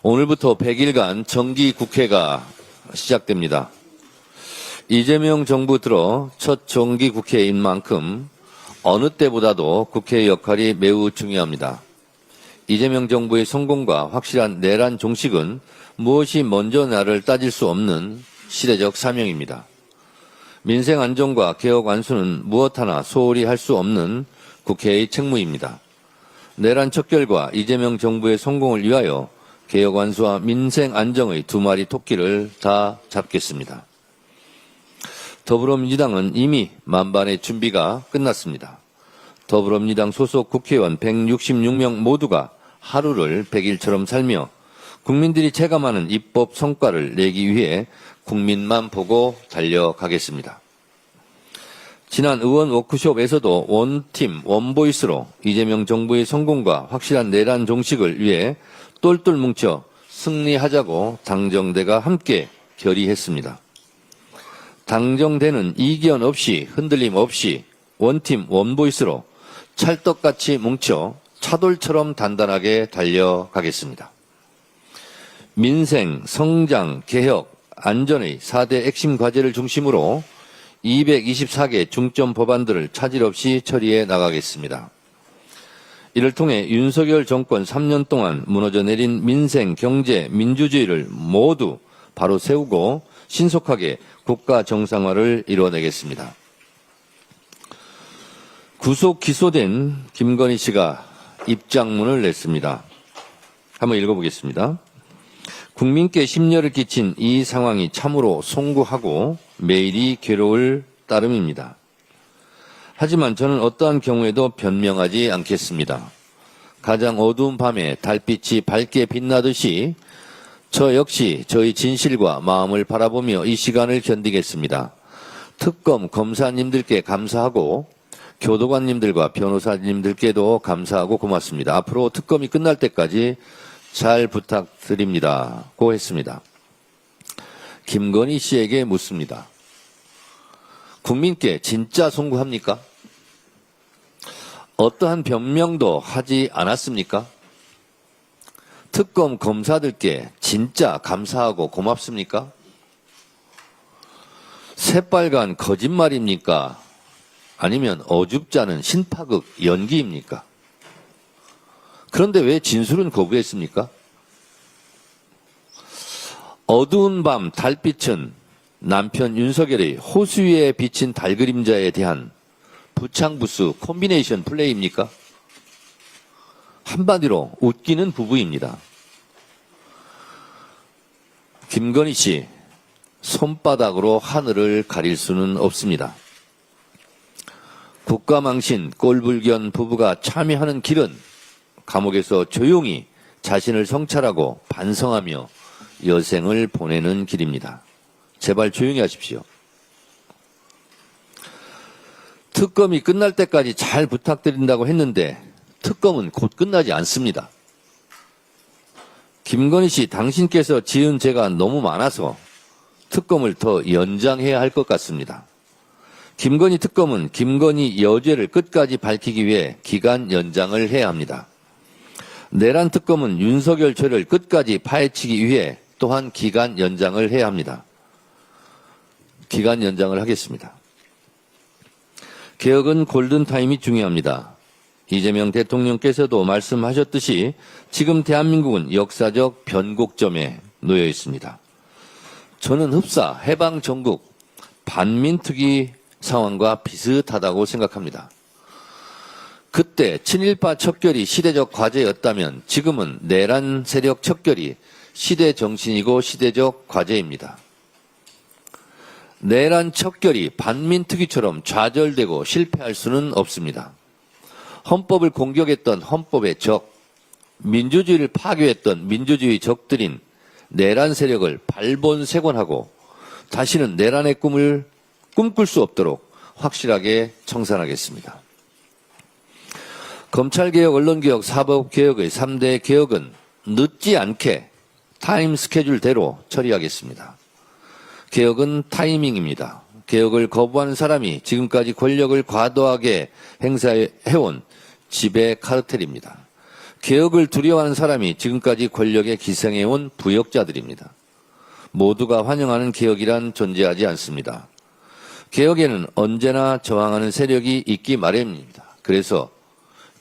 오늘부터 100일간 정기국회가 시작됩니다. 이재명 정부 들어 첫 정기국회인 만큼 어느 때보다도 국회의 역할이 매우 중요합니다. 이재명 정부의 성공과 확실한 내란 종식은 무엇이 먼저 나를 따질 수 없는 시대적 사명입니다. 민생 안정과 개혁 완수는 무엇 하나 소홀히 할 수 없는 국회의 책무입니다. 내란 척결과 이재명 정부의 성공을 위하여 개혁 완수와 민생 안정의 두 마리 토끼를 다 잡겠습니다. 더불어민주당은 이미 만반의 준비가 끝났습니다. 더불어민주당 소속 국회의원 166명 모두가 하루를 100일처럼 살며 국민들이 체감하는 입법 성과를 내기 위해 국민만 보고 달려가겠습니다. 지난 의원 워크숍에서도 원팀, 원보이스로 이재명 정부의 성공과 확실한 내란 종식을 위해 똘똘 뭉쳐 승리하자고 당정대가 함께 결의했습니다. 당정대는 이견 없이 흔들림 없이 원팀, 원보이스로 찰떡같이 뭉쳐 차돌처럼 단단하게 달려가겠습니다. 민생, 성장, 개혁, 안전의 4대 핵심 과제를 중심으로 224개 중점 법안들을 차질 없이 처리해 나가겠습니다. 이를 통해 윤석열 정권 3년 동안 무너져 내린 민생, 경제, 민주주의를 모두 바로 세우고 신속하게 국가 정상화를 이뤄내겠습니다. 구속 기소된 김건희 씨가 입장문을 냈습니다. 한번 읽어보겠습니다. 국민께 심려를 끼친 이 상황이 참으로 송구하고 매일이 괴로울 따름입니다. 하지만 저는 어떠한 경우에도 변명하지 않겠습니다. 가장 어두운 밤에 달빛이 밝게 빛나듯이 저 역시 저희 진실과 마음을 바라보며 이 시간을 견디겠습니다. 특검 검사님들께 감사하고 교도관님들과 변호사님들께도 감사하고 고맙습니다. 앞으로 특검이 끝날 때까지 잘 부탁드립니다. 고 했습니다. 김건희 씨에게 묻습니다. 국민께 진짜 송구합니까? 어떠한 변명도 하지 않았습니까? 특검 검사들께 진짜 감사하고 고맙습니까? 새빨간 거짓말입니까? 아니면 어줍지 않은 신파극 연기입니까? 그런데 왜 진술은 거부했습니까? 어두운 밤 달빛은 남편 윤석열의 호수 위에 비친 달그림자에 대한 부창부수 콤비네이션 플레이입니까? 한마디로 웃기는 부부입니다. 김건희 씨, 손바닥으로 하늘을 가릴 수는 없습니다. 국가망신 꼴불견 부부가 참여하는 길은 감옥에서 조용히 자신을 성찰하고 반성하며 여생을 보내는 길입니다. 제발 조용히 하십시오. 특검이 끝날 때까지 잘 부탁드린다고 했는데 특검은 곧 끝나지 않습니다. 김건희 씨, 당신께서 지은 죄가 너무 많아서 특검을 더 연장해야 할 것 같습니다. 김건희 특검은 김건희 여죄를 끝까지 밝히기 위해 기간 연장을 해야 합니다. 내란 특검은 윤석열 죄를 끝까지 파헤치기 위해 또한 기간 연장을 해야 합니다. 기간 연장을 하겠습니다. 개혁은 골든타임이 중요합니다. 이재명 대통령께서도 말씀하셨듯이 지금 대한민국은 역사적 변곡점에 놓여 있습니다. 저는 흡사, 해방 전국, 반민특위 상황과 비슷하다고 생각합니다. 그때 친일파 척결이 시대적 과제였다면 지금은 내란 세력 척결이 시대 정신이고 시대적 과제입니다. 내란 척결이 반민특위처럼 좌절되고 실패할 수는 없습니다. 헌법을 공격했던 헌법의 적, 민주주의를 파괴했던 민주주의 적들인 내란 세력을 발본색원하고 다시는 내란의 꿈을 꿈꿀 수 없도록 확실하게 청산하겠습니다. 검찰개혁, 언론개혁, 사법개혁의 3대 개혁은 늦지 않게 타임 스케줄대로 처리하겠습니다. 개혁은 타이밍입니다. 개혁을 거부하는 사람이 지금까지 권력을 과도하게 행사해온 지배 카르텔입니다. 개혁을 두려워하는 사람이 지금까지 권력에 기생해온 부역자들입니다. 모두가 환영하는 개혁이란 존재하지 않습니다. 개혁에는 언제나 저항하는 세력이 있기 마련입니다. 그래서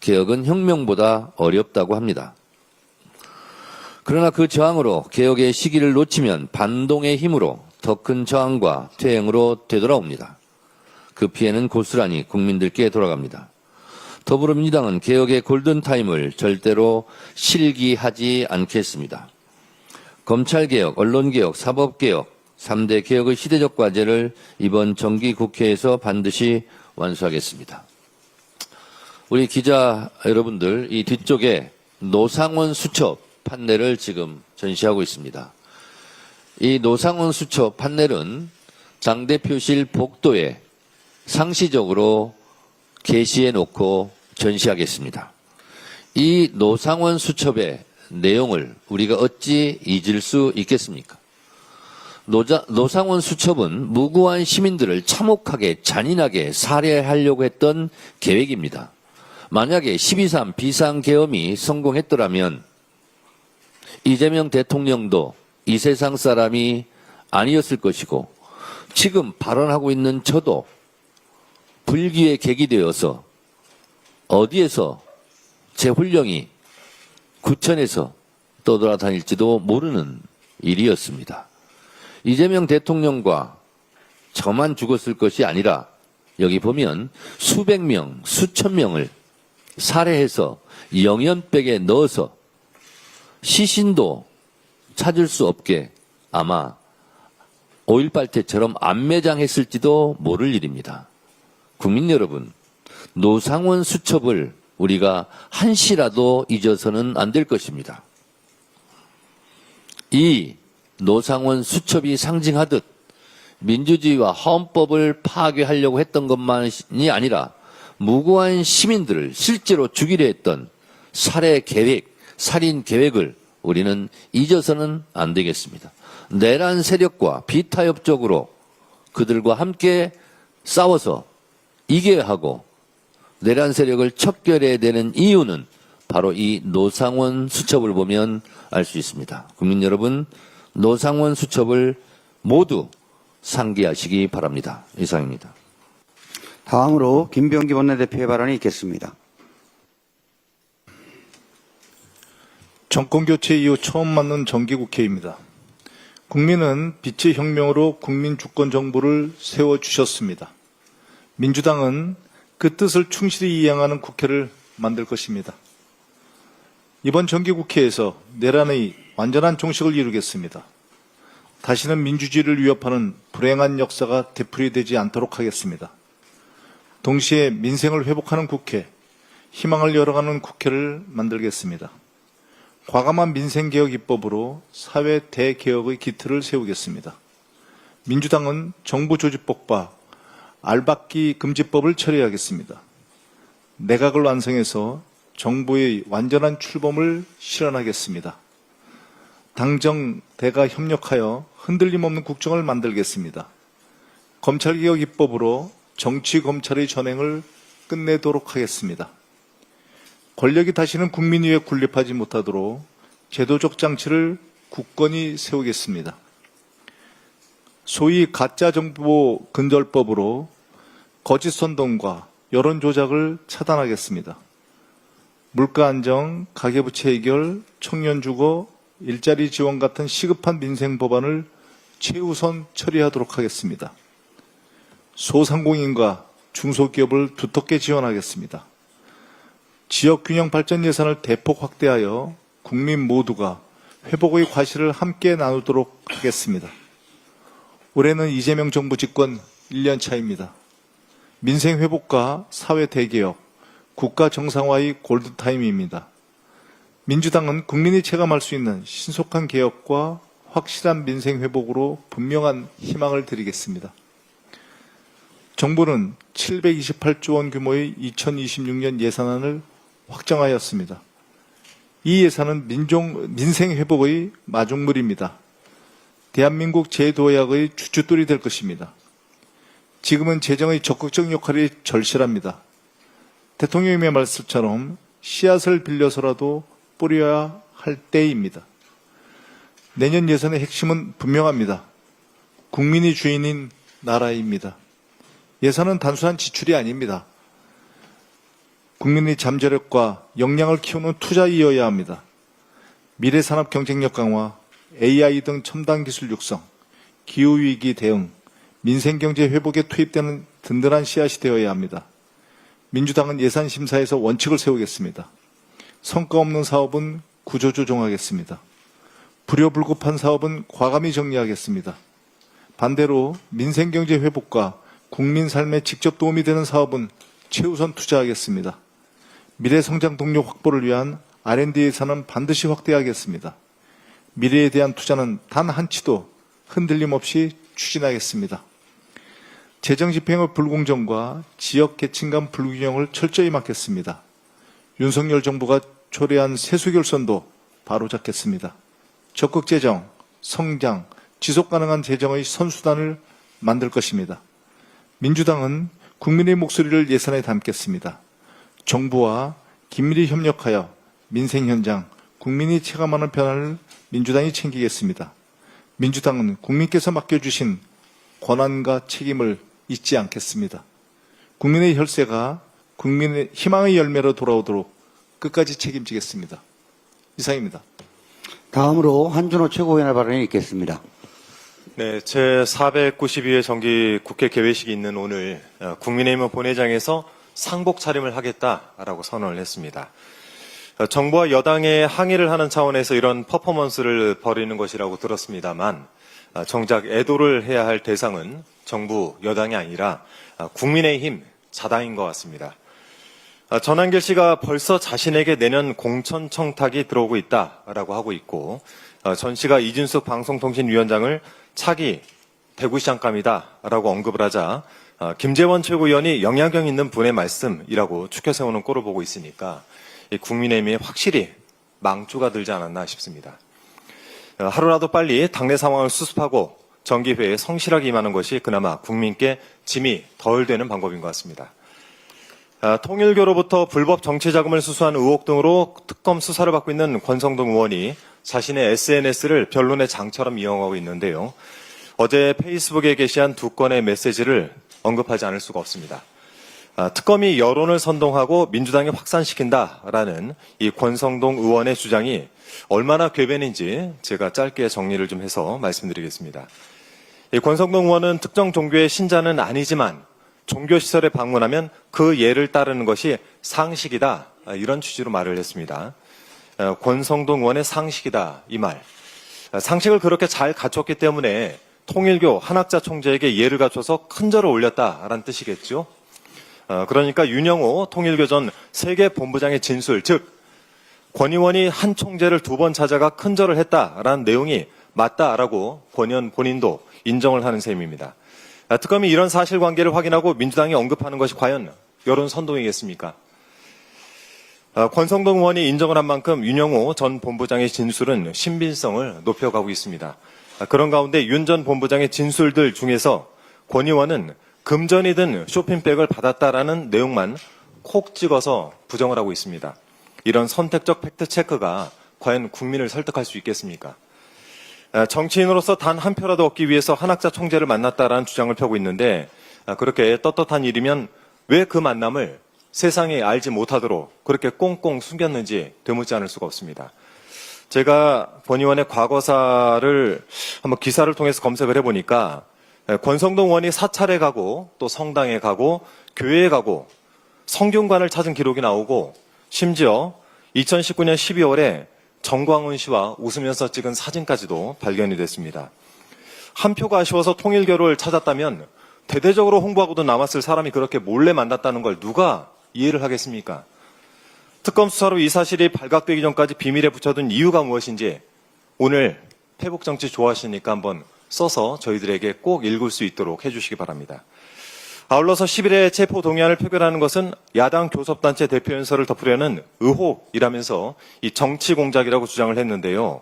개혁은 혁명보다 어렵다고 합니다. 그러나 그 저항으로 개혁의 시기를 놓치면 반동의 힘으로 더 큰 저항과 퇴행으로 되돌아옵니다. 그 피해는 고스란히 국민들께 돌아갑니다. 더불어민주당은 개혁의 골든타임을 절대로 실기하지 않겠습니다. 검찰개혁, 언론개혁, 사법개혁, 3대 개혁의 시대적 과제를 이번 정기국회에서 반드시 완수하겠습니다. 우리 기자 여러분들, 이 뒤쪽에 노상원 수첩 판넬을 지금 전시하고 있습니다. 이 노상원 수첩 판넬은 당대표실 복도에 상시적으로 게시해 놓고 전시하겠습니다. 이 노상원 수첩의 내용을 우리가 어찌 잊을 수 있겠습니까? 노상원 수첩은 무고한 시민들을 참혹하게 잔인하게 살해하려고 했던 계획입니다. 만약에 12.3 비상계엄이 성공했더라면 이재명 대통령도 이 세상 사람이 아니었을 것이고 지금 발언하고 있는 저도 불기의 객이 되어서 어디에서 제 훈령이 구천에서 떠돌아다닐지도 모르는 일이었습니다. 이재명 대통령과 저만 죽었을 것이 아니라 여기 보면 수백 명, 수천 명을 살해해서 영연백에 넣어서 시신도 찾을 수 없게 아마 5.18때처럼 안매장했을지도 모를 일입니다. 국민 여러분, 노상원 수첩을 우리가 한시라도 잊어서는 안 될 것입니다. 이 노상원 수첩이 상징하듯 민주주의와 헌법을 파괴하려고 했던 것만이 아니라 무고한 시민들을 실제로 죽이려 했던 살해 계획, 살인 계획을 우리는 잊어서는 안 되겠습니다. 내란 세력과 비타협적으로 그들과 함께 싸워서 이겨야 하고 내란 세력을 척결해야 되는 이유는 바로 이 노상원 수첩을 보면 알 수 있습니다. 국민 여러분, 노상원 수첩을 모두 상기하시기 바랍니다. 이상입니다. 다음으로 김병기 원내대표의 발언이 있겠습니다. 정권교체 이후 처음 맞는 정기국회입니다. 국민은 빛의 혁명으로 국민주권정부를 세워주셨습니다. 민주당은 그 뜻을 충실히 이행하는 국회를 만들 것입니다. 이번 정기국회에서 내란의 완전한 종식을 이루겠습니다. 다시는 민주주의를 위협하는 불행한 역사가 되풀이되지 않도록 하겠습니다. 동시에 민생을 회복하는 국회, 희망을 열어가는 국회를 만들겠습니다. 과감한 민생개혁 입법으로 사회 대개혁의 기틀을 세우겠습니다. 민주당은 정부조직법과 알박기 금지법을 처리하겠습니다. 내각을 완성해서 정부의 완전한 출범을 실현하겠습니다. 당정 대가 협력하여 흔들림 없는 국정을 만들겠습니다. 검찰개혁 입법으로 정치검찰의 전횡을 끝내도록 하겠습니다. 권력이 다시는 국민 위에 군립하지 못하도록 제도적 장치를 굳건히 세우겠습니다. 소위 가짜정보 근절법으로 거짓 선동과 여론 조작을 차단하겠습니다. 물가 안정, 가계부채 해결, 청년 주거, 일자리 지원 같은 시급한 민생 법안을 최우선 처리하도록 하겠습니다. 소상공인과 중소기업을 두텁게 지원하겠습니다. 지역균형 발전 예산을 대폭 확대하여 국민 모두가 회복의 과실을 함께 나누도록 하겠습니다. 올해는 이재명 정부 집권 1년 차입니다. 민생 회복과 사회 대개혁, 국가 정상화의 골든타임입니다. 민주당은 국민이 체감할 수 있는 신속한 개혁과 확실한 민생 회복으로 분명한 희망을 드리겠습니다. 정부는 728조 원 규모의 2026년 예산안을 확정하였습니다. 이 예산은 민생 회복의 마중물입니다. 대한민국 제도약의 주춧돌이 될 것입니다. 지금은 재정의 적극적 역할이 절실합니다. 대통령님의 말씀처럼 씨앗을 빌려서라도 뿌려야 할 때입니다. 내년 예산의 핵심은 분명합니다. 국민이 주인인 나라입니다. 예산은 단순한 지출이 아닙니다. 국민의 잠재력과 역량을 키우는 투자이어야 합니다. 미래산업 경쟁력 강화, AI 등 첨단 기술 육성, 기후위기 대응, 민생경제 회복에 투입되는 든든한 씨앗이 되어야 합니다. 민주당은 예산심사에서 원칙을 세우겠습니다. 성과 없는 사업은 구조조정하겠습니다. 불효불급한 사업은 과감히 정리하겠습니다. 반대로 민생경제 회복과 국민 삶에 직접 도움이 되는 사업은 최우선 투자하겠습니다. 미래성장 동력 확보를 위한 R&D 예산은 반드시 확대하겠습니다. 미래에 대한 투자는 단 한치도 흔들림 없이 추진하겠습니다. 재정집행의 불공정과 지역계층 간 불균형을 철저히 막겠습니다. 윤석열 정부가 초래한 세수결손도 바로잡겠습니다. 적극재정, 성장, 지속가능한 재정의 선수단을 만들 것입니다. 민주당은 국민의 목소리를 예산에 담겠습니다. 정부와 긴밀히 협력하여 민생 현장, 국민이 체감하는 변화를 민주당이 챙기겠습니다. 민주당은 국민께서 맡겨주신 권한과 책임을 잊지 않겠습니다. 국민의 혈세가 국민의 희망의 열매로 돌아오도록 끝까지 책임지겠습니다. 이상입니다. 다음으로 한준호 최고위원의 발언이 있겠습니다. 네, 제492회 정기 국회 개회식이 있는 오늘 국민의힘 본회의장에서 상복 차림을 하겠다라고 선언을 했습니다. 정부와 여당의 항의를 하는 차원에서 이런 퍼포먼스를 벌이는 것이라고 들었습니다만 정작 애도를 해야 할 대상은 정부, 여당이 아니라 국민의힘 자당인 것 같습니다. 전한길 씨가 벌써 자신에게 내년 공천 청탁이 들어오고 있다라고 하고 있고 전 씨가 이준석 방송통신위원장을 차기 대구시장감이다라고 언급을 하자 김재원 최고위원이 영향력 있는 분의 말씀이라고 추켜 세우는 꼴을 보고 있으니까 국민의힘이 확실히 망조가 들지 않았나 싶습니다. 하루라도 빨리 당내 상황을 수습하고 정기회에 성실하게 임하는 것이 그나마 국민께 짐이 덜 되는 방법인 것 같습니다. 통일교로부터 불법 정치자금을 수수한 의혹 등으로 특검 수사를 받고 있는 권성동 의원이 자신의 SNS를 변론의 장처럼 이용하고 있는데요. 어제 페이스북에 게시한 2건의 메시지를 언급하지 않을 수가 없습니다. 특검이 여론을 선동하고 민주당에 확산시킨다라는 이 권성동 의원의 주장이 얼마나 궤변인지 제가 짧게 정리를 좀 해서 말씀드리겠습니다. 이 권성동 의원은 특정 종교의 신자는 아니지만 종교시설에 방문하면 그 예를 따르는 것이 상식이다. 이런 취지로 말을 했습니다. 권성동 의원의 상식이다. 이 말. 상식을 그렇게 잘 갖췄기 때문에 통일교 한학자 총재에게 예를 갖춰서 큰 절을 올렸다라는 뜻이겠죠. 그러니까 윤영호 통일교 전 세계본부장의 진술, 즉 권 의원이 한 총재를 2번 찾아가 큰 절을 했다라는 내용이 맞다라고 권 의원 본인도 인정을 하는 셈입니다. 특검이 이런 사실관계를 확인하고 민주당이 언급하는 것이 과연 여론 선동이겠습니까? 권성동 의원이 인정을 한 만큼 윤영호 전 본부장의 진술은 신빙성을 높여가고 있습니다. 그런 가운데 윤 전 본부장의 진술들 중에서 권 의원은 금전이든 쇼핑백을 받았다라는 내용만 콕 찍어서 부정을 하고 있습니다. 이런 선택적 팩트체크가 과연 국민을 설득할 수 있겠습니까? 정치인으로서 단 한 표라도 얻기 위해서 한학자 총재를 만났다라는 주장을 펴고 있는데 그렇게 떳떳한 일이면 왜 그 만남을 세상에 알지 못하도록 그렇게 꽁꽁 숨겼는지 되묻지 않을 수가 없습니다. 제가 권 의원의 과거사를 한번 기사를 통해서 검색을 해보니까 권성동 의원이 사찰에 가고 또 성당에 가고 교회에 가고 성균관을 찾은 기록이 나오고 심지어 2019년 12월에 정광훈 씨와 웃으면서 찍은 사진까지도 발견이 됐습니다. 한 표가 아쉬워서 통일교를 찾았다면 대대적으로 홍보하고도 남았을 사람이 그렇게 몰래 만났다는 걸 누가 이해를 하겠습니까? 특검 수사로 이 사실이 발각되기 전까지 비밀에 붙여둔 이유가 무엇인지 오늘 회복정치 좋아하시니까 한번 써서 저희들에게 꼭 읽을 수 있도록 해주시기 바랍니다. 아울러서 11회 체포동의안을 표결하는 것은 야당 교섭단체 대표연설을 덮으려는 의혹이라면서 이 정치공작이라고 주장을 했는데요.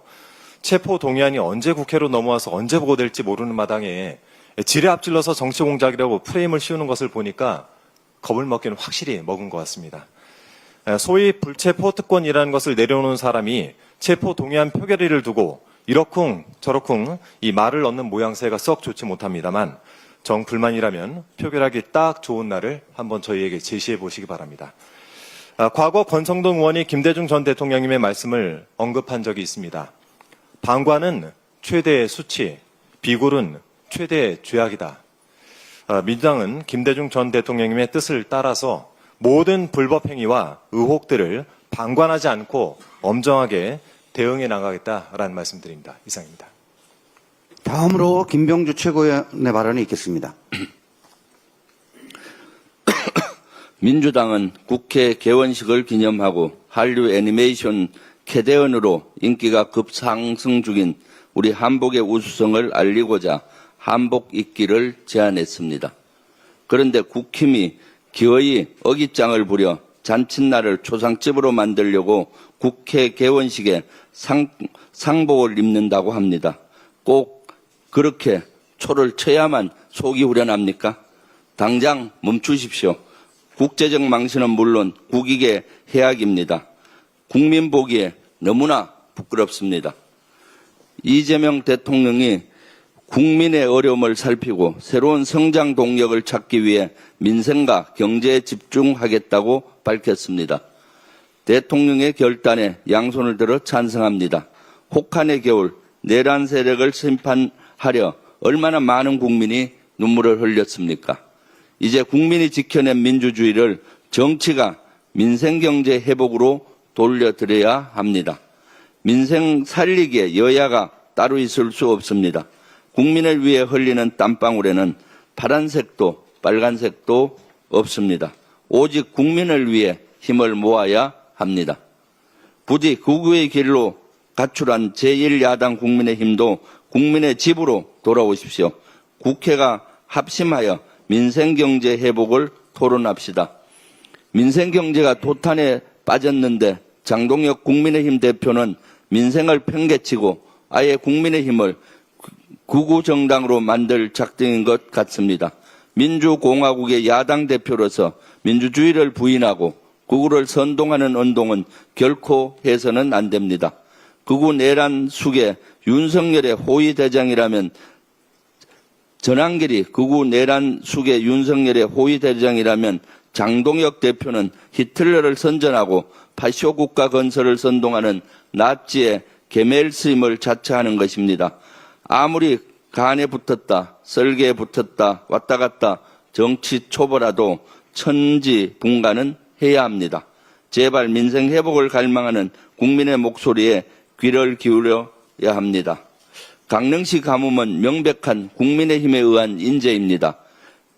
체포동의안이 언제 국회로 넘어와서 언제 보고될지 모르는 마당에 지레 앞질러서 정치공작이라고 프레임을 씌우는 것을 보니까 겁을 먹기는 확실히 먹은 것 같습니다. 소위 불체포 특권이라는 것을 내려놓은 사람이 체포 동의안 표결의를 두고 이러쿵 저러쿵 이 말을 얻는 모양새가 썩 좋지 못합니다만 정불만이라면 표결하기 딱 좋은 날을 한번 저희에게 제시해 보시기 바랍니다. 과거 권성동 의원이 김대중 전 대통령님의 말씀을 언급한 적이 있습니다. 방관은 최대의 수치, 비굴은 최대의 죄악이다. 민주당은 김대중 전 대통령님의 뜻을 따라서 모든 불법 행위와 의혹들을 방관하지 않고 엄정하게 대응해 나가겠다라는 말씀드립니다. 이상입니다. 다음으로 김병주 최고위원의 발언이 있겠습니다. 민주당은 국회 개원식을 기념하고 한류 애니메이션 캐대언으로 인기가 급상승 중인 우리 한복의 우수성을 알리고자 한복 입기를 제안했습니다. 그런데 국힘이 기어이 어깃장을 부려 잔칫날을 초상집으로 만들려고 국회 개원식에 상복을 입는다고 합니다. 꼭 그렇게 초를 쳐야만 속이 후련합니까? 당장 멈추십시오. 국제적 망신은 물론 국익의 해악입니다. 국민 보기에 너무나 부끄럽습니다. 이재명 대통령이 국민의 어려움을 살피고 새로운 성장 동력을 찾기 위해 민생과 경제에 집중하겠다고 밝혔습니다. 대통령의 결단에 양손을 들어 찬성합니다. 혹한의 겨울, 내란 세력을 심판하려 얼마나 많은 국민이 눈물을 흘렸습니까? 이제 국민이 지켜낸 민주주의를 정치가 민생경제 회복으로 돌려드려야 합니다. 민생 살리기에 여야가 따로 있을 수 없습니다. 국민을 위해 흘리는 땀방울에는 파란색도 빨간색도 없습니다. 오직 국민을 위해 힘을 모아야 합니다. 부디 극우의 길로 가출한 제1야당 국민의힘도 국민의 집으로 돌아오십시오. 국회가 합심하여 민생경제 회복을 토론합시다. 민생경제가 도탄에 빠졌는데 장동혁 국민의힘 대표는 민생을 팽개치고 아예 국민의힘을 극우 정당으로 만들 작정인 것 같습니다. 민주공화국의 야당 대표로서 민주주의를 부인하고 극우를 선동하는 운동은 결코 해서는 안 됩니다. 극우 내란 숙의 윤석열의 호위대장이라면 전한길이 극우 내란 숙의 윤석열의 호위대장이라면 장동혁 대표는 히틀러를 선전하고 파쇼 국가 건설을 선동하는 나치의 게멜스임을 자처하는 것입니다. 아무리 간에 붙었다, 썰개에 붙었다, 왔다 갔다 정치 초보라도 천지분간은 해야 합니다. 제발 민생 회복을 갈망하는 국민의 목소리에 귀를 기울여야 합니다. 강릉시 가뭄은 명백한 국민의힘에 의한 인재입니다.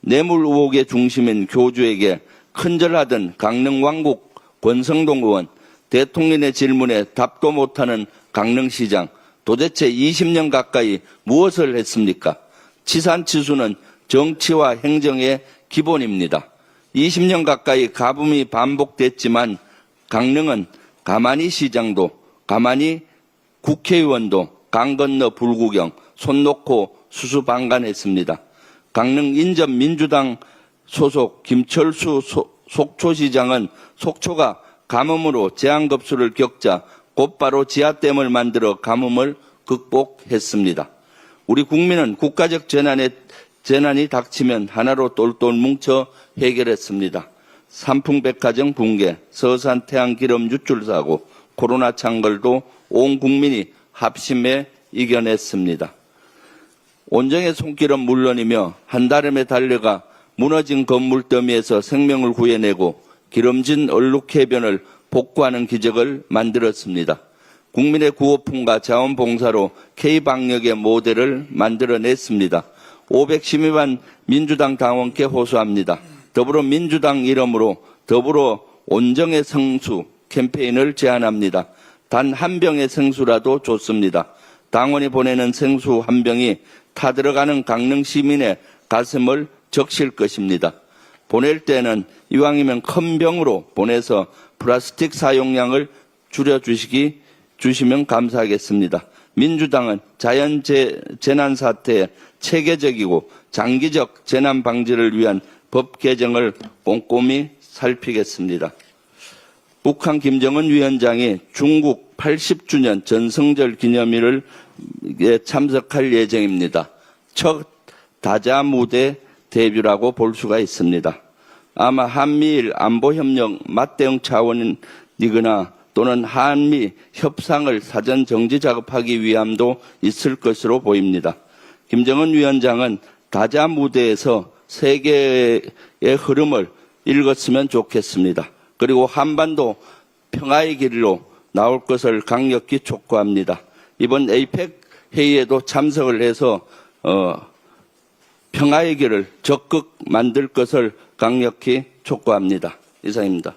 뇌물 의혹의 중심인 교주에게 큰절하던 강릉 왕국 권성동 의원, 대통령의 질문에 답도 못하는 강릉시장, 도대체 20년 가까이 무엇을 했습니까? 치산치수는 정치와 행정의 기본입니다. 20년 가까이 가뭄이 반복됐지만 강릉은 가만히 시장도, 가만히 국회의원도 강 건너 불구경, 손 놓고 수수방관했습니다. 강릉 인접 민주당 소속 김철수 속초시장은 속초가 가뭄으로 제한급수를 겪자 곧바로 지하댐을 만들어 가뭄을 극복했습니다. 우리 국민은 국가적 재난이 닥치면 하나로 똘똘 뭉쳐 해결했습니다. 삼풍백화점 붕괴, 서산 태양 기름 유출 사고, 코로나 창궐도 온 국민이 합심해 이겨냈습니다. 온정의 손길은 물론이며 한달음에 달려가 무너진 건물 더미에서 생명을 구해내고 기름진 얼룩해변을 복구하는 기적을 만들었습니다. 국민의 구호품과 자원봉사로 K방역의 모델을 만들어냈습니다. 512만 민주당 당원께 호소합니다. 더불어민주당 이름으로 더불어 온정의 성수 캠페인을 제안합니다. 단 한 병의 생수라도 좋습니다. 당원이 보내는 생수 한 병이 타들어가는 강릉 시민의 가슴을 적실 것입니다. 보낼 때는 이왕이면 큰 병으로 보내서 플라스틱 사용량을 주시면 감사하겠습니다. 민주당은 자연 재난 사태에 체계적이고 장기적 재난 방지를 위한 법 개정을 꼼꼼히 살피겠습니다. 북한 김정은 위원장이 중국 80주년 전승절 기념일을 참석할 예정입니다. 첫 다자 무대 데뷔라고 볼 수가 있습니다. 아마 한미일 안보협력 맞대응 차원이거나 또는 한미 협상을 사전 정지 작업하기 위함도 있을 것으로 보입니다. 김정은 위원장은 다자 무대에서 세계의 흐름을 읽었으면 좋겠습니다. 그리고 한반도 평화의 길로 나올 것을 강력히 촉구합니다. 이번 에이펙 회의에도 참석을 해서 평화의 길을 적극 만들 것을 강력히 촉구합니다. 이상입니다.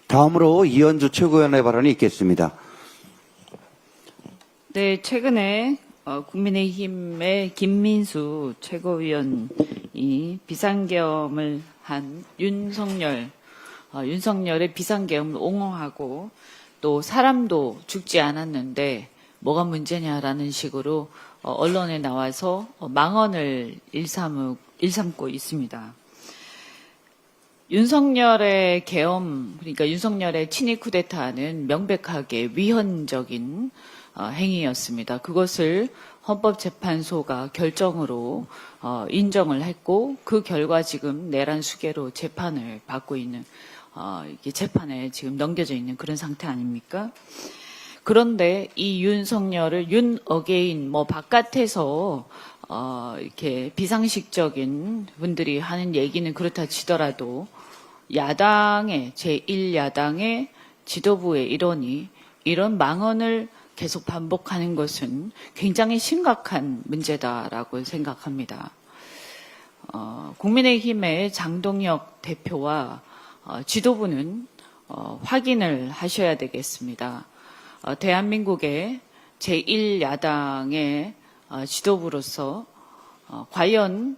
다음으로 이현주 최고위원의 발언이 있겠습니다. 네, 최근에 국민의힘의 김민수 최고위원이 비상계엄을 한 윤석열의 비상계엄을 옹호하고 또 사람도 죽지 않았는데 뭐가 문제냐라는 식으로 언론에 나와서 망언을 일삼고 있습니다. 윤석열의 계엄, 그러니까 윤석열의 친위 쿠데타는 명백하게 위헌적인 행위였습니다. 그것을 헌법재판소가 결정으로 인정을 했고 그 결과 지금 내란 수계로 재판을 받고 있는 이게 재판에 지금 넘겨져 있는 그런 상태 아닙니까? 그런데 이 윤석열을 윤 어게인 바깥에서 이렇게 비상식적인 분들이 하는 얘기는 그렇다 치더라도 야당의 제1야당의 지도부의 일원이 이런 망언을 계속 반복하는 것은 굉장히 심각한 문제다라고 생각합니다. 국민의힘의 장동혁 대표와 지도부는 확인을 하셔야 되겠습니다. 대한민국의 제1야당의 지도부로서 과연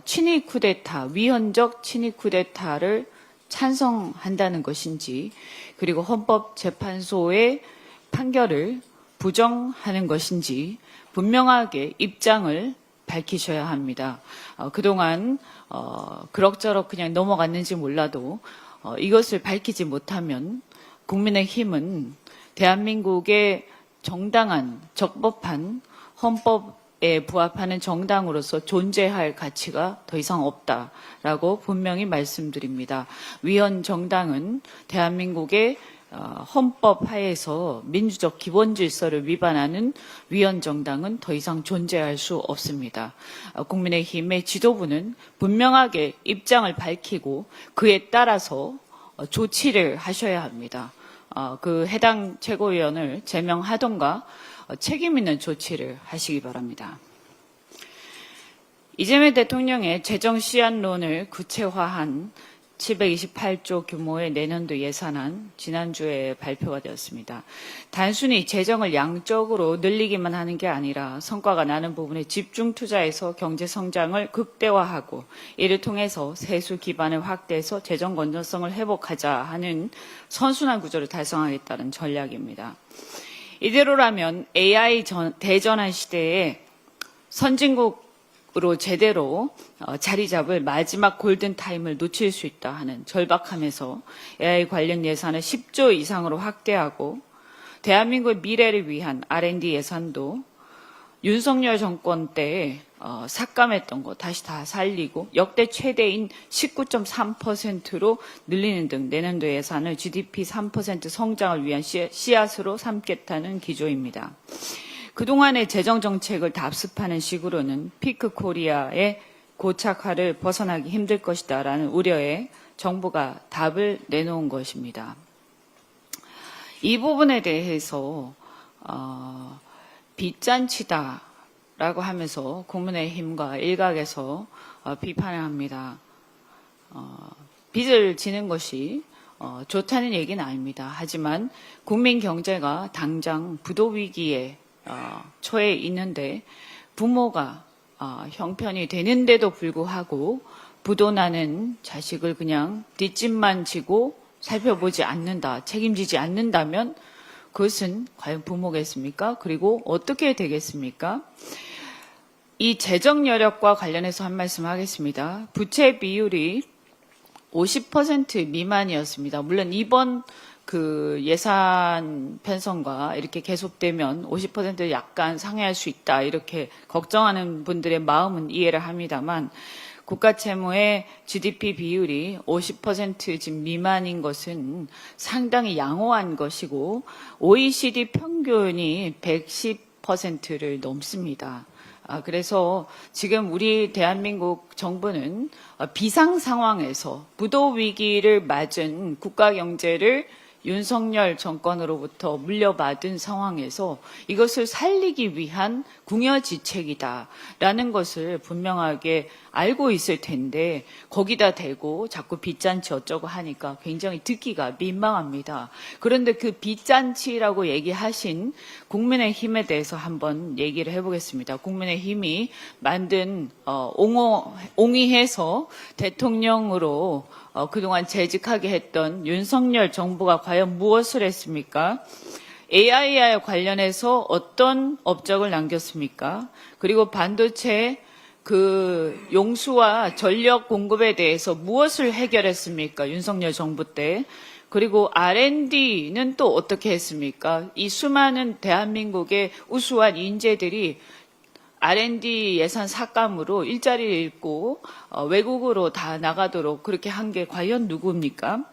친위 쿠데타, 위헌적 친위 쿠데타를 찬성한다는 것인지 그리고 헌법재판소의 판결을 부정하는 것인지 분명하게 입장을 밝히셔야 합니다. 그동안 그럭저럭 그냥 넘어갔는지 몰라도 이것을 밝히지 못하면 국민의힘은 대한민국의 정당한 적법한 헌법에 부합하는 정당으로서 존재할 가치가 더 이상 없다라고 분명히 말씀드립니다. 위헌 정당은 대한민국의 헌법 하에서 민주적 기본 질서를 위반하는 위헌 정당은 더 이상 존재할 수 없습니다. 국민의힘의 지도부는 분명하게 입장을 밝히고 그에 따라서 조치를 하셔야 합니다. 그 해당 최고위원을 제명하던가 책임 있는 조치를 하시기 바랍니다. 이재명 대통령의 재정 시한론을 구체화한 728조 규모의 내년도 예산안 지난주에 발표가 되었습니다. 단순히 재정을 양적으로 늘리기만 하는 게 아니라 성과가 나는 부분에 집중 투자해서 경제 성장을 극대화하고 이를 통해서 세수 기반을 확대해서 재정 건전성을 회복하자 하는 선순환 구조를 달성하겠다는 전략입니다. 이대로라면 AI 대전환 시대에 선진국으로 제대로 자리 잡을 마지막 골든타임을 놓칠 수 있다 하는 절박함에서 AI 관련 예산을 10조 이상으로 확대하고 대한민국의 미래를 위한 R&D 예산도 윤석열 정권 때 삭감했던 거 다시 다 살리고 역대 최대인 19.3%로 늘리는 등 내년도 예산을 GDP 3% 성장을 위한 씨앗으로 삼겠다는 기조입니다. 그동안의 재정정책을 답습하는 식으로는 피크 코리아의 고착화를 벗어나기 힘들 것이다라는 우려에 정부가 답을 내놓은 것입니다. 이 부분에 대해서 빚잔치다라고 하면서 국민의힘과 일각에서 비판을 합니다. 빚을 지는 것이 좋다는 얘기는 아닙니다. 하지만 국민 경제가 당장 부도 위기에 처해 있는데 부모가 형편이 되는데도 불구하고 부도나는 자식을 그냥 뒷짐만 지고 살펴보지 않는다, 책임지지 않는다면 그것은 과연 부모겠습니까? 그리고 어떻게 되겠습니까? 이 재정 여력과 관련해서 한 말씀 하겠습니다. 부채 비율이 50% 미만이었습니다. 물론 이번 그 예산 편성과 이렇게 계속되면 50% 약간 상회할 수 있다 이렇게 걱정하는 분들의 마음은 이해를 합니다만 국가 채무의 GDP 비율이 50% 지금 미만인 것은 상당히 양호한 것이고 OECD 평균이 110%를 넘습니다. 그래서 지금 우리 대한민국 정부는 비상 상황에서 부도 위기를 맞은 국가 경제를 윤석열 정권으로부터 물려받은 상황에서 이것을 살리기 위한 궁여지책이다라는 것을 분명하게 알고 있을 텐데 거기다 대고 자꾸 빚잔치 어쩌고 하니까 굉장히 듣기가 민망합니다. 그런데 그 빚잔치라고 얘기하신 국민의힘에 대해서 한번 얘기를 해보겠습니다. 국민의힘이 만든 옹의해서 대통령으로 그동안 재직하게 했던 윤석열 정부가 과연 무엇을 했습니까? AI와 관련해서 어떤 업적을 남겼습니까? 그리고 반도체 그 용수와 전력 공급에 대해서 무엇을 해결했습니까? 윤석열 정부 때. 그리고 R&D는 또 어떻게 했습니까? 이 수많은 대한민국의 우수한 인재들이 R&D 예산 삭감으로 일자리를 잃고 외국으로 다 나가도록 그렇게 한 게 과연 누구입니까?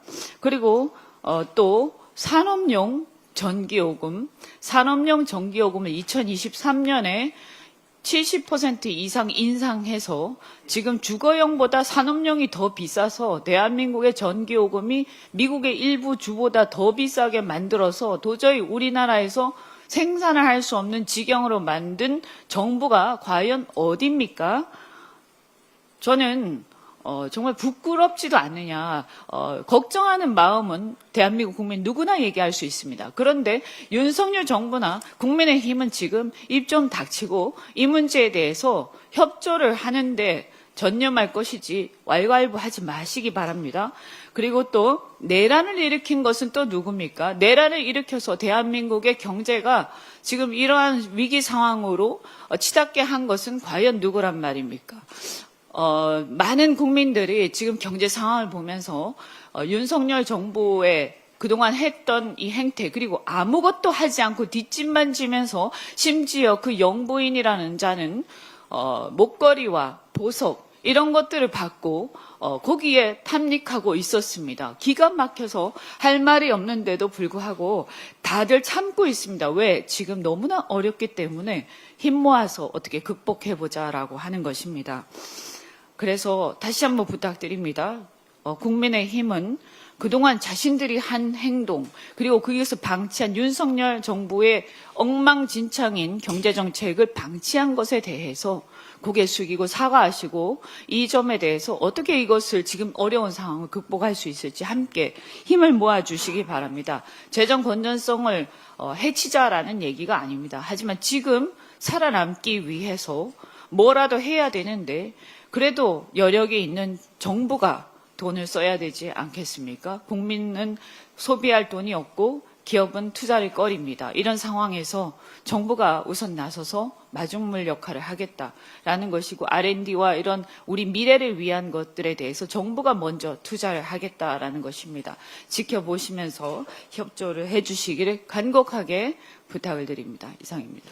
그리고 또 산업용 전기요금을 2023년에 70% 이상 인상해서 지금 주거용보다 산업용이 더 비싸서 대한민국의 전기요금이 미국의 일부 주보다 더 비싸게 만들어서 도저히 우리나라에서 생산을 할 수 없는 지경으로 만든 정부가 과연 어디입니까? 저는 정말 부끄럽지도 않느냐 걱정하는 마음은 대한민국 국민 누구나 얘기할 수 있습니다. 그런데 윤석열 정부나 국민의힘은 지금 입 좀 닥치고 이 문제에 대해서 협조를 하는데 전념할 것이지 왈가왈부하지 마시기 바랍니다. 그리고 또 내란을 일으킨 것은 또 누굽니까? 내란을 일으켜서 대한민국의 경제가 지금 이러한 위기 상황으로 치닫게 한 것은 과연 누구란 말입니까? 많은 국민들이 지금 경제 상황을 보면서 윤석열 정부의 그동안 했던 이 행태 그리고 아무것도 하지 않고 뒷짐만 지면서 심지어 그 영부인이라는 자는 목걸이와 보석 이런 것들을 받고 거기에 탐닉하고 있었습니다. 기가 막혀서 할 말이 없는데도 불구하고 다들 참고 있습니다. 왜? 지금 너무나 어렵기 때문에 힘 모아서 어떻게 극복해보자라고 하는 것입니다. 그래서 다시 한번 부탁드립니다. 국민의힘은 그동안 자신들이 한 행동 그리고 거기에서 방치한 윤석열 정부의 엉망진창인 경제정책을 방치한 것에 대해서 고개 숙이고 사과하시고 이 점에 대해서 어떻게 이것을 지금 어려운 상황을 극복할 수 있을지 함께 힘을 모아주시기 바랍니다. 재정 건전성을 해치자라는 얘기가 아닙니다. 하지만 지금 살아남기 위해서 뭐라도 해야 되는데 그래도 여력이 있는 정부가 돈을 써야 되지 않겠습니까? 국민은 소비할 돈이 없고 기업은 투자를 꺼립니다. 이런 상황에서 정부가 우선 나서서 마중물 역할을 하겠다라는 것이고 R&D와 이런 우리 미래를 위한 것들에 대해서 정부가 먼저 투자를 하겠다라는 것입니다. 지켜보시면서 협조를 해주시기를 간곡하게 부탁을 드립니다. 이상입니다.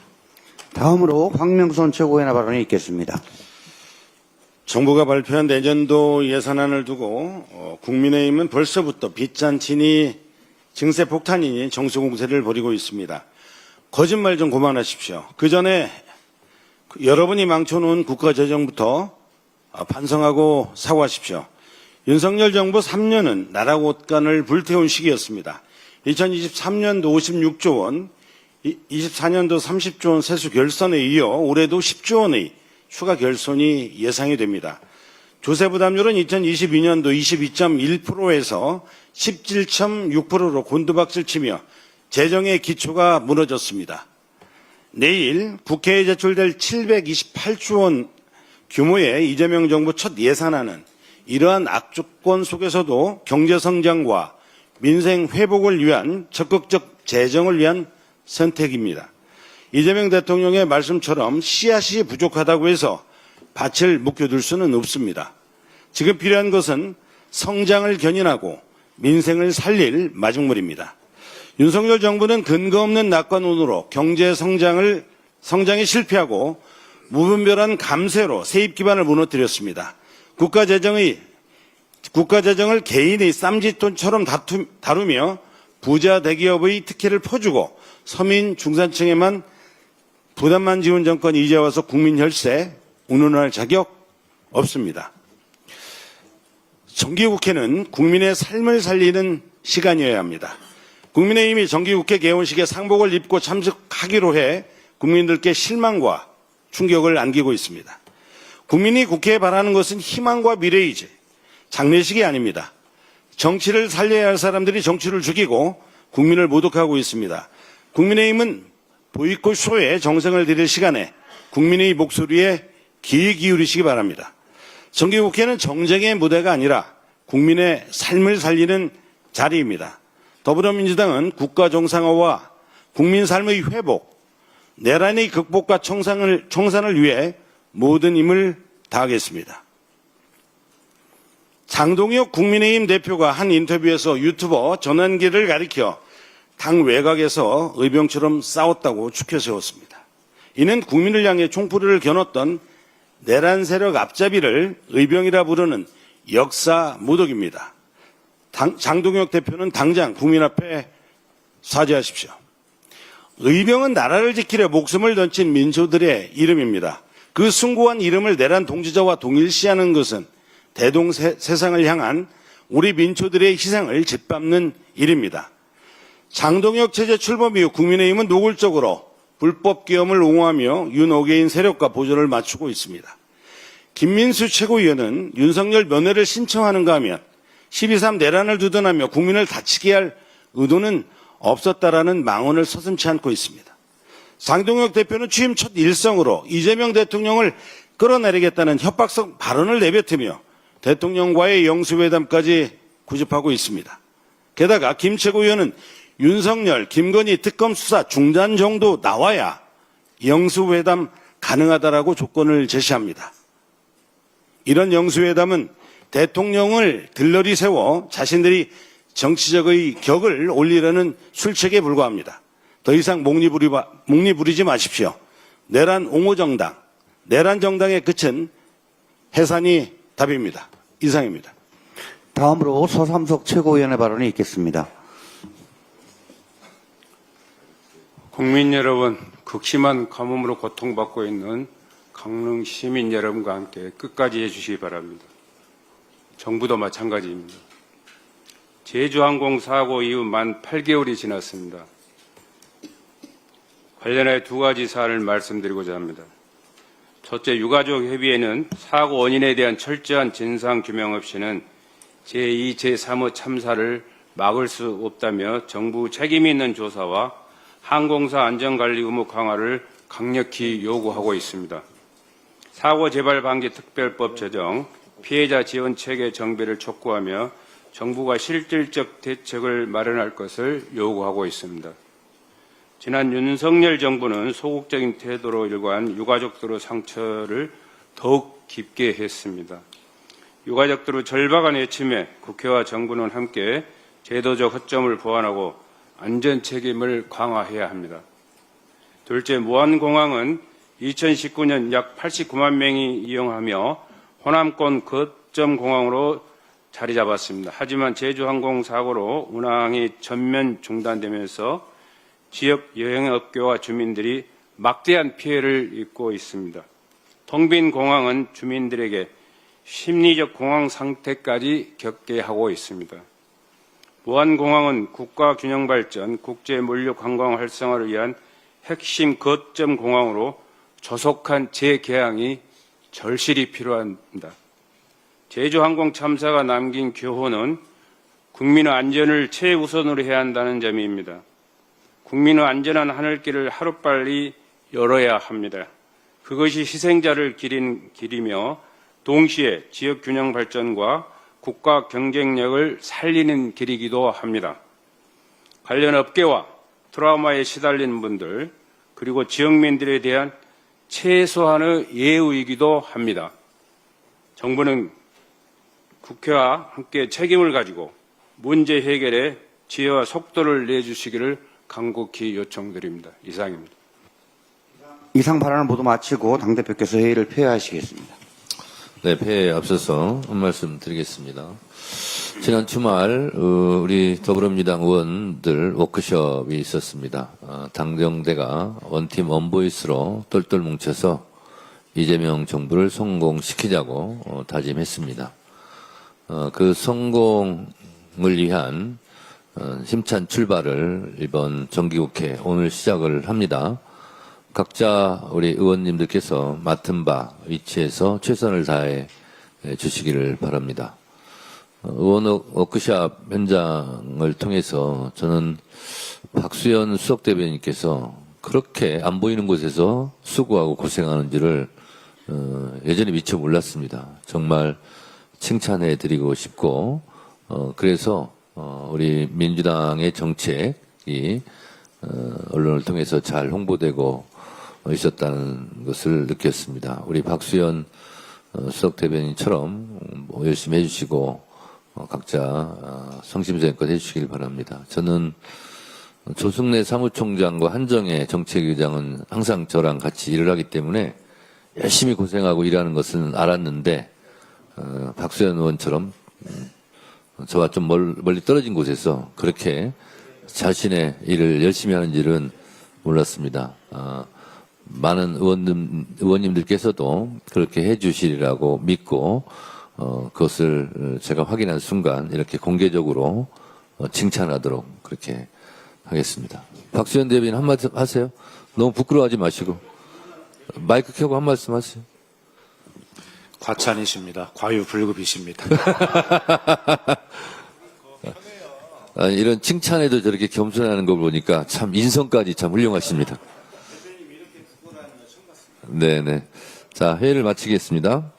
다음으로 황명선 최고위원 발언이 있겠습니다. 정부가 발표한 내년도 예산안을 두고 국민의힘은 벌써부터 빚잔치니 증세 폭탄이니 정수공세를 벌이고 있습니다. 거짓말 좀 그만하십시오. 그 전에 여러분이 망쳐놓은 국가재정부터 반성하고 사과하십시오. 윤석열 정부 3년은 나라 곳간을 불태운 시기였습니다. 2023년도 56조 원, 24년도 30조 원 세수 결선에 이어 올해도 10조 원의 추가 결손이 예상이 됩니다. 조세 부담률은 2022년도 22.1%에서 17.6%로 곤두박질 치며 재정의 기초가 무너졌습니다. 내일 국회에 제출될 728조 원 규모의 이재명 정부 첫 예산안은 이러한 악조건 속에서도 경제성장과 민생 회복을 위한 적극적 재정을 위한 선택입니다. 이재명 대통령의 말씀처럼 씨앗이 부족하다고 해서 밭을 묶여둘 수는 없습니다. 지금 필요한 것은 성장을 견인하고 민생을 살릴 마중물입니다. 윤석열 정부는 근거 없는 낙관론으로 경제 성장에 실패하고 무분별한 감세로 세입 기반을 무너뜨렸습니다. 국가 재정을 개인의 쌈짓돈처럼 다루며 부자 대기업의 특혜를 퍼주고 서민 중산층에만 부담만 지운 정권이 이제 와서 국민 혈세 운운할 자격 없습니다. 정기국회는 국민의 삶을 살리는 시간이어야 합니다. 국민의힘이 정기국회 개원식에 상복을 입고 참석하기로 해 국민들께 실망과 충격을 안기고 있습니다. 국민이 국회에 바라는 것은 희망과 미래이지 장례식이 아닙니다. 정치를 살려야 할 사람들이 정치를 죽이고 국민을 모독하고 있습니다. 국민의힘은 보이콧 쇼에 정성을 들일 시간에 국민의 목소리에 귀 기울이시기 바랍니다. 정기국회는 정쟁의 무대가 아니라 국민의 삶을 살리는 자리입니다. 더불어민주당은 국가 정상화와 국민 삶의 회복, 내란의 극복과 청산을 위해 모든 힘을 다하겠습니다. 장동혁 국민의힘 대표가 한 인터뷰에서 유튜버 전환기를 가리켜 당 외곽에서 의병처럼 싸웠다고 추켜 세웠습니다. 이는 국민을 향해 총포리를 겨눴던 내란 세력 앞잡이를 의병이라 부르는 역사 모독입니다. 장동혁 대표는 당장 국민 앞에 사죄하십시오. 의병은 나라를 지키려 목숨을 던진 민초들의 이름입니다. 그 숭고한 이름을 내란 동지자와 동일시하는 것은 대동세상을 향한 우리 민초들의 희생을 짓밟는 일입니다. 장동혁 체제 출범 이후 국민의힘은 노골적으로 불법 계엄을 옹호하며 윤어게인 세력과 보조를 맞추고 있습니다. 김민수 최고위원은 윤석열 면회를 신청하는가 하면 12.3 내란을 두둔하며 국민을 다치게 할 의도는 없었다라는 망언을 서슴지 않고 있습니다. 장동혁 대표는 취임 첫 일성으로 이재명 대통령을 끌어내리겠다는 협박성 발언을 내뱉으며 대통령과의 영수회담까지 구집하고 있습니다. 게다가 김 최고위원은 윤석열, 김건희 특검 수사 중단 정도 나와야 영수회담 가능하다라고 조건을 제시합니다. 이런 영수회담은 대통령을 들러리 세워 자신들이 정치적의 격을 올리려는 술책에 불과합니다. 더 이상 목리 부리지 마십시오. 내란 옹호정당, 내란 정당에 그친 해산이 답입니다. 이상입니다. 다음으로 서삼석 최고위원의 발언이 있겠습니다. 국민 여러분, 극심한 가뭄으로 고통받고 있는 강릉 시민 여러분과 함께 끝까지 해주시기 바랍니다. 정부도 마찬가지입니다. 제주항공 사고 이후 만 8개월이 지났습니다. 관련해 두 가지 사안을 말씀드리고자 합니다. 첫째, 유가족 협의회는 사고 원인에 대한 철저한 진상 규명 없이는 제2, 제3의 참사를 막을 수 없다며 정부 책임 있는 조사와 항공사 안전관리 의무 강화를 강력히 요구하고 있습니다. 사고 재발 방지 특별법 제정, 피해자 지원 체계 정비를 촉구하며 정부가 실질적 대책을 마련할 것을 요구하고 있습니다. 지난 윤석열 정부는 소극적인 태도로 일관 유가족들의 상처를 더욱 깊게 했습니다. 유가족들의 절박한 외침에 국회와 정부는 함께 제도적 허점을 보완하고 안전 책임을 강화해야 합니다. 둘째, 무안공항은 2019년 약 89만 명이 이용하며 호남권 거점 공항으로 자리 잡았습니다. 하지만 제주항공 사고로 운항이 전면 중단되면서 지역 여행업계와 주민들이 막대한 피해를 입고 있습니다. 텅 빈 공항은 주민들에게 심리적 공황 상태까지 겪게 하고 있습니다. 무안공항은 국가 균형 발전, 국제 물류 관광 활성화를 위한 핵심 거점 공항으로 조속한 재개항이 절실히 필요합니다. 제주항공 참사가 남긴 교훈은 국민의 안전을 최우선으로 해야 한다는 점입니다. 국민의 안전한 하늘길을 하루빨리 열어야 합니다. 그것이 희생자를 기린 길이며 동시에 지역 균형 발전과 국가 경쟁력을 살리는 길이기도 합니다. 관련 업계와 트라우마에 시달리는 분들 그리고 지역민들에 대한 최소한의 예우이기도 합니다. 정부는 국회와 함께 책임을 가지고 문제 해결에 지혜와 속도를 내주시기를 간곡히 요청드립니다. 이상입니다. 이상 발언을 모두 마치고 당대표께서 회의를 폐회하시겠습니다. 네, 폐회에 앞서서 한 말씀 드리겠습니다. 지난 주말 우리 더불어민주당 의원들 워크숍이 있었습니다. 당정대가 원팀 원보이스로 똘똘 뭉쳐서 이재명 정부를 성공시키자고 다짐했습니다. 그 성공을 위한 힘찬 출발을 이번 정기국회 오늘 시작을 합니다. 각자 우리 의원님들께서 맡은 바 위치에서 최선을 다해 주시기를 바랍니다. 의원 워크숍 현장을 통해서 저는 박수현 수석대변인께서 그렇게 안 보이는 곳에서 수고하고 고생하는지를 예전에 미처 몰랐습니다. 정말 칭찬해 드리고 싶고 그래서 우리 민주당의 정책이 언론을 통해서 잘 홍보되고 있었다는 것을 느꼈습니다. 우리 박수현 수석대변인처럼 열심히 해주시고 각자 성심성의껏 해주시길 바랍니다. 저는 조승래 사무총장과 한정혜 정책위원장은 항상 저랑 같이 일을 하기 때문에 열심히 고생하고 일하는 것은 알았는데 박수현 의원처럼 저와 좀 멀리 떨어진 곳에서 그렇게 자신의 일을 열심히 하는 일은 몰랐습니다. 많은 의원님들께서도 그렇게 해주시리라고 믿고 그것을 제가 확인한 순간 이렇게 공개적으로 칭찬하도록 그렇게 하겠습니다. 박수현 대변인 한 말씀 하세요. 너무 부끄러워하지 마시고 마이크 켜고 한 말씀 하세요. 과찬이십니다. 과유불급이십니다. 이런 칭찬에도 저렇게 겸손하는 걸 보니까 참 인성까지 참 훌륭하십니다. 네네. 자, 회의를 마치겠습니다.